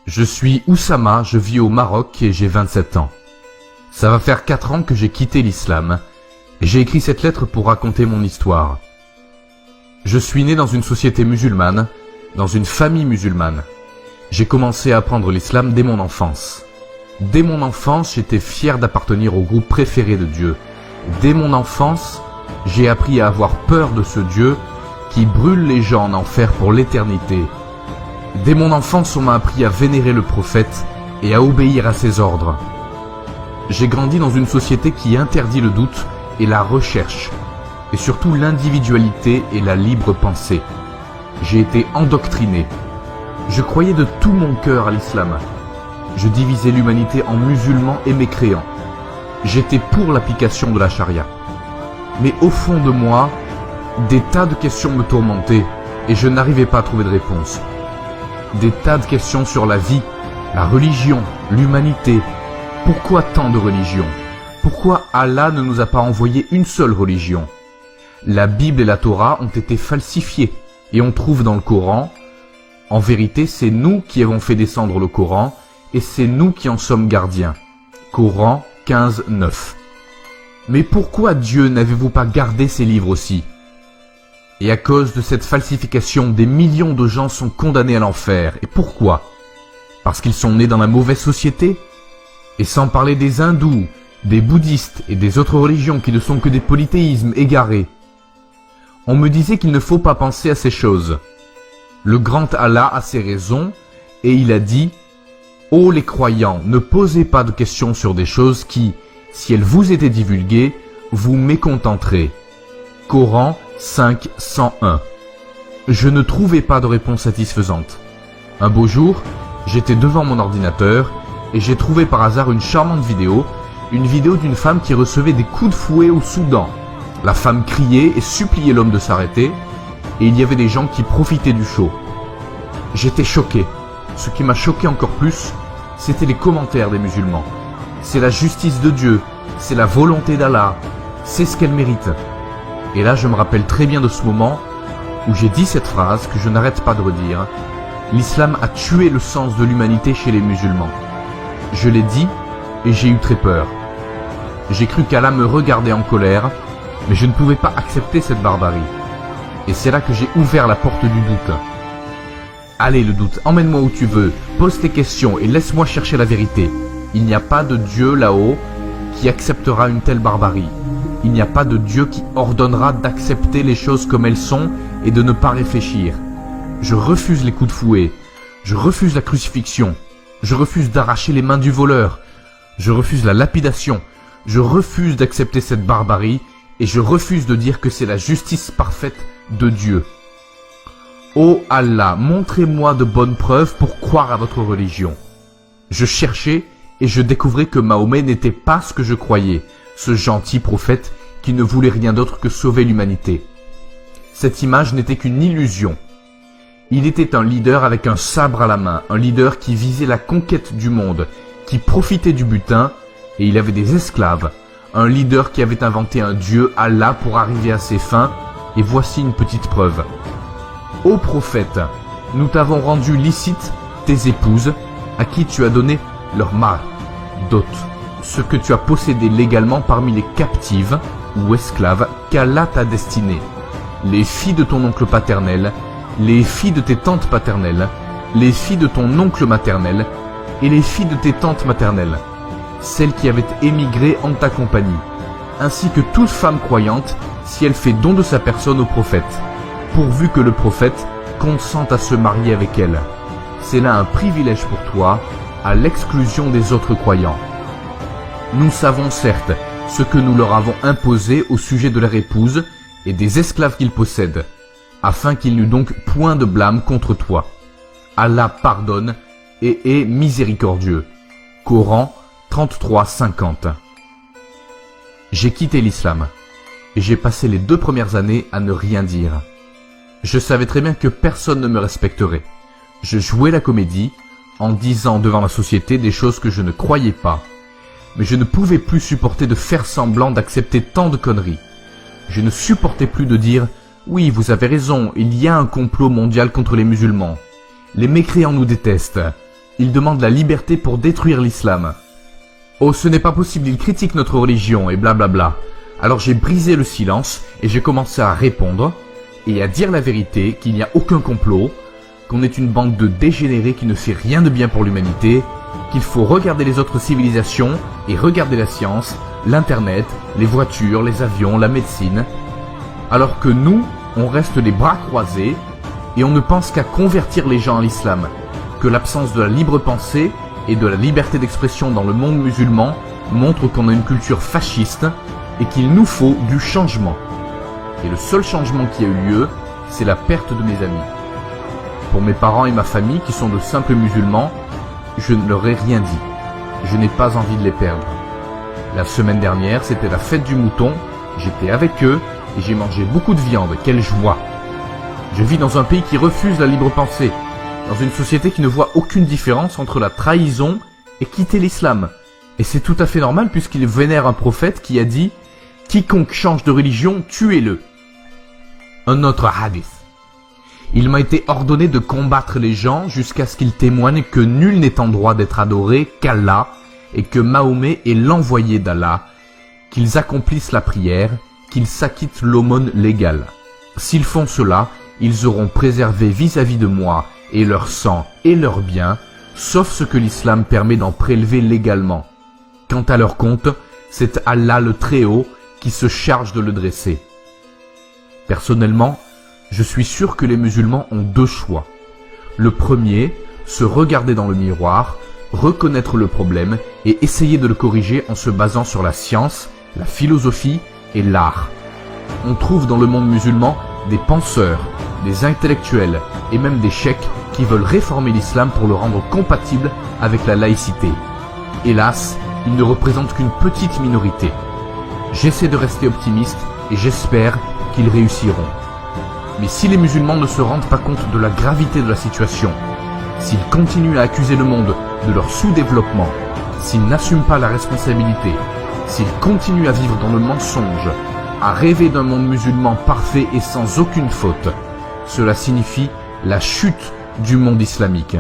Je suis Oussama, je vis au Maroc et j'ai 27 ans. Ça va faire 4 ans que j'ai quitté l'islam et j'ai écrit cette lettre pour raconter mon histoire. Je suis né dans une société musulmane, dans une famille musulmane. J'ai commencé à apprendre l'islam dès mon enfance. Dès mon enfance, j'étais fier d'appartenir au groupe préféré de Dieu. Dès mon enfance, j'ai appris à avoir peur de ce Dieu qui brûle les gens en enfer pour l'éternité. Dès mon enfance, on m'a appris à vénérer le prophète et à obéir à ses ordres. J'ai grandi dans une société qui interdit le doute et la recherche, et surtout l'individualité et la libre pensée. J'ai été endoctriné. Je croyais de tout mon cœur à l'islam. Je divisais l'humanité en musulmans et mécréants. J'étais pour l'application de la charia. Mais au fond de moi, des tas de questions me tourmentaient et je n'arrivais pas à trouver de réponse. Des tas de questions sur la vie, la religion, l'humanité. Pourquoi tant de religions? Pourquoi Allah ne nous a pas envoyé une seule religion? La Bible et la Torah ont été falsifiées et on trouve dans le Coran, en vérité c'est nous qui avons fait descendre le Coran et c'est nous qui en sommes gardiens. Coran 15, 9. Mais pourquoi Dieu n'avez-vous pas gardé ces livres aussi? Et à cause de cette falsification, des millions de gens sont condamnés à l'enfer. Et pourquoi? Parce qu'ils sont nés dans la mauvaise société? Et sans parler des hindous, des bouddhistes et des autres religions qui ne sont que des polythéismes égarés. On me disait qu'il ne faut pas penser à ces choses. Le grand Allah a ses raisons et il a dit « Ô les croyants, ne posez pas de questions sur des choses qui, si elles vous étaient divulguées, vous mécontenterez. » Coran 5, 101. Je ne trouvais pas de réponse satisfaisante. Un beau jour, j'étais devant mon ordinateur et j'ai trouvé par hasard une charmante vidéo, une vidéo d'une femme qui recevait des coups de fouet au Soudan. La femme criait et suppliait l'homme de s'arrêter et il y avait des gens qui profitaient du show. J'étais choqué. Ce qui m'a choqué encore plus, c'était les commentaires des musulmans. C'est la justice de Dieu, c'est la volonté d'Allah, c'est ce qu'elle mérite. Et là, je me rappelle très bien de ce moment où j'ai dit cette phrase que je n'arrête pas de redire. L'islam a tué le sens de l'humanité chez les musulmans. Je l'ai dit et j'ai eu très peur. J'ai cru qu'Allah me regardait en colère, mais je ne pouvais pas accepter cette barbarie. Et c'est là que j'ai ouvert la porte du doute. Allez le doute, emmène-moi où tu veux, pose tes questions et laisse-moi chercher la vérité. Il n'y a pas de Dieu là-haut qui acceptera une telle barbarie. Il n'y a pas de Dieu qui ordonnera d'accepter les choses comme elles sont et de ne pas réfléchir. Je refuse les coups de fouet. Je refuse la crucifixion. Je refuse d'arracher les mains du voleur. Je refuse la lapidation. Je refuse d'accepter cette barbarie et je refuse de dire que c'est la justice parfaite de Dieu. Ô Allah, montrez-moi de bonnes preuves pour croire à votre religion. Je cherchais et je découvrais que Mahomet n'était pas ce que je croyais, ce gentil prophète qui ne voulait rien d'autre que sauver l'humanité. Cette image n'était qu'une illusion. Il était un leader avec un sabre à la main, un leader qui visait la conquête du monde, qui profitait du butin, et il avait des esclaves, un leader qui avait inventé un dieu, Allah, pour arriver à ses fins, et voici une petite preuve. Ô prophète, nous t'avons rendu licite tes épouses, à qui tu as donné leur mar, dot, ce que tu as possédé légalement parmi les captives ou esclaves qu'Allah t'a destinées, les filles de ton oncle paternel, les filles de tes tantes paternelles, les filles de ton oncle maternel et les filles de tes tantes maternelles, celles qui avaient émigré en ta compagnie, ainsi que toute femme croyante si elle fait don de sa personne au prophète, pourvu que le prophète consente à se marier avec elle. C'est là un privilège pour toi, à l'exclusion des autres croyants. Nous savons certes ce que nous leur avons imposé au sujet de leur épouse et des esclaves qu'ils possèdent, afin qu'il n'eût donc point de blâme contre toi. Allah pardonne et est miséricordieux. Coran 33, 50. J'ai quitté l'islam et j'ai passé les 2 premières années à ne rien dire. Je savais très bien que personne ne me respecterait. Je jouais la comédie en disant devant la société des choses que je ne croyais pas. Mais je ne pouvais plus supporter de faire semblant d'accepter tant de conneries. Je ne supportais plus de dire « Oui, vous avez raison, il y a un complot mondial contre les musulmans. Les mécréants nous détestent. Ils demandent la liberté pour détruire l'islam. Oh, ce n'est pas possible, ils critiquent notre religion et blablabla. Alors j'ai brisé le silence et j'ai commencé à répondre et à dire la vérité, qu'il n'y a aucun complot, qu'on est une bande de dégénérés qui ne fait rien de bien pour l'humanité, qu'il faut regarder les autres civilisations et regarder la science, l'internet, les voitures, les avions, la médecine, alors que nous, on reste les bras croisés et on ne pense qu'à convertir les gens à l'islam, que l'absence de la libre pensée et de la liberté d'expression dans le monde musulman montre qu'on a une culture fasciste et qu'il nous faut du changement. Et le seul changement qui a eu lieu, c'est la perte de mes amis. Pour mes parents et ma famille qui sont de simples musulmans, je ne leur ai rien dit. Je n'ai pas envie de les perdre. La semaine dernière, c'était la fête du mouton, j'étais avec eux et j'ai mangé beaucoup de viande, quelle joie. Je vis dans un pays qui refuse la libre pensée, dans une société qui ne voit aucune différence entre la trahison et quitter l'islam. Et c'est tout à fait normal puisqu'il vénère un prophète qui a dit « Quiconque change de religion, tuez-le ». Un autre hadith. Il m'a été ordonné de combattre les gens jusqu'à ce qu'ils témoignent que nul n'est en droit d'être adoré qu'Allah et que Mahomet est l'envoyé d'Allah, qu'ils accomplissent la prière, qu'ils s'acquittent l'aumône légale. S'ils font cela, ils auront préservé vis-à-vis de moi et leur sang et leurs biens, sauf ce que l'islam permet d'en prélever légalement. Quant à leur compte, c'est Allah le Très-Haut qui se charge de le dresser. Personnellement, je suis sûr que les musulmans ont deux choix. Le premier, se regarder dans le miroir, reconnaître le problème et essayer de le corriger en se basant sur la science, la philosophie et l'art. On trouve dans le monde musulman des penseurs, des intellectuels et même des cheikhs qui veulent réformer l'islam pour le rendre compatible avec la laïcité. Hélas, ils ne représentent qu'une petite minorité. J'essaie de rester optimiste et j'espère qu'ils réussiront. Mais si les musulmans ne se rendent pas compte de la gravité de la situation, s'ils continuent à accuser le monde de leur sous-développement, s'ils n'assument pas la responsabilité, s'ils continuent à vivre dans le mensonge, à rêver d'un monde musulman parfait et sans aucune faute, cela signifie la chute du monde islamique.